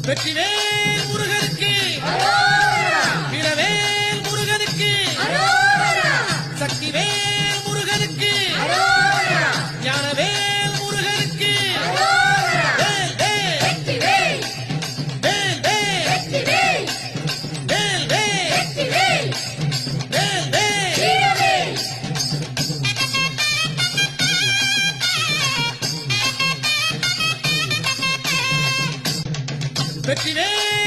வெற்றிவேல் முருகனுக்கு வீரவேல் முருகனுக்கு சக்திவேல் முருகனுக்கு ஞானவேல் முருகனுக்கு வேல் வேல் வேல் வேல் வேல் வேல் வேல் வேல் வெற்றிவேல்